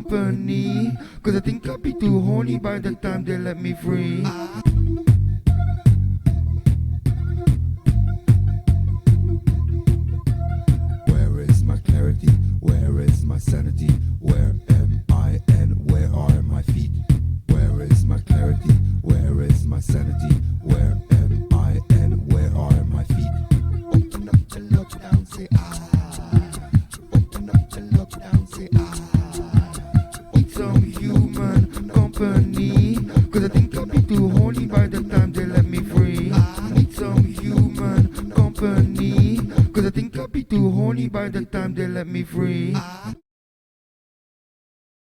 company. Cause I think I'll be too horny by the time they let me free. Where is my clarity? Where is my sanity? Where am I and where are my feet? Where is my clarity? Where is my sanity? Where am I and where are my feet? Open up to look down, say open up to look down, say need some human company. Cause I think I'll be too horny by the time they let me free. Need some human company. Cause I think I'll be too horny by the time they let me free.